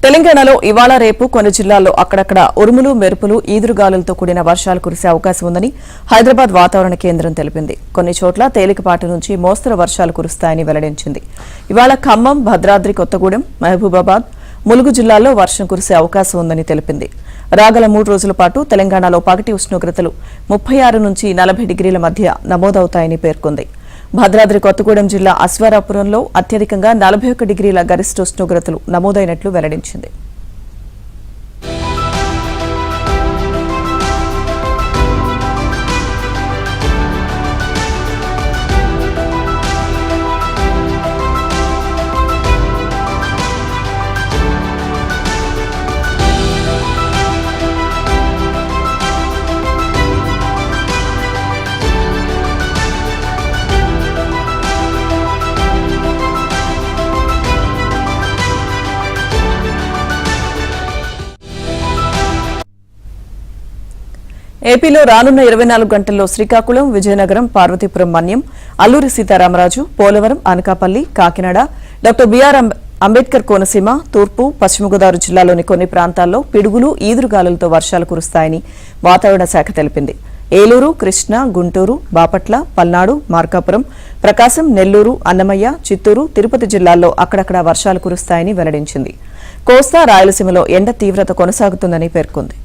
తెలంగాణలో ఇవాళ రేపు కొన్ని జిల్లాల్లో అక్కడక్కడ ఉరుములు మెరుపులు ఈదురుగాలులతో కూడిన వర్షాలు కురిసే అవకాశం ఉందని హైదరాబాద్ వాతావరణ కేంద్రం తెలిపింది. కొన్ని చోట్ల తేలికపాటి నుంచి మోస్తరు వర్షాలు కురుస్తాయని వెల్లడించింది. ఇవాళ ఖమ్మం, భద్రాద్రి కొత్తగూడెం, మహబూబాబాద్, ములుగు జిల్లాల్లో వర్షం కురిసే అవకాశం ఉందని తెలిపింది. రాగల 3 రోజుల పాటు తెలంగాణలో పగటి ఉష్ణోగ్రతలు 36 నుంచి 40 డిగ్రీల మధ్య నమోదవుతాయని పేర్కొంది. భద్రాద్రి కొత్తగూడెం జిల్లా అశ్వారాపురంలో అత్యధికంగా 41 డిగ్రీల గరిష్ట ఉష్ణోగ్రతలు నమోదైనట్లు వెల్లడించింది. ఏపీలో రానున్న 24 గంటల్లో శ్రీకాకుళం, విజయనగరం, పార్వతీపురం మన్యం, అల్లూరి సీతారామరాజు, పోలవరం, అనకాపల్లి, కాకినాడ, డాక్టర్ బీఆర్ అంబేద్కర్ కోనసీమ, తూర్పు, పశ్చిమ గోదావరి జిల్లాలోని కొన్ని ప్రాంతాల్లో పిడుగులు, ఈదురుగాలులతో వర్షాలు కురుస్తాయని వాతావరణ శాఖ తెలిపింది. ఏలూరు, కృష్ణా, గుంటూరు, బాపట్ల, పల్నాడు, మార్కాపురం, ప్రకాశం, నెల్లూరు, అన్నమయ్య, చిత్తూరు, తిరుపతి జిల్లాల్లో అక్కడక్కడ వర్షాలు కురుస్తాయని వెల్లడించింది. కోస్తా, రాయలసీమలో ఎండ తీవ్రత కొనసాగుతుందని పేర్కొంది.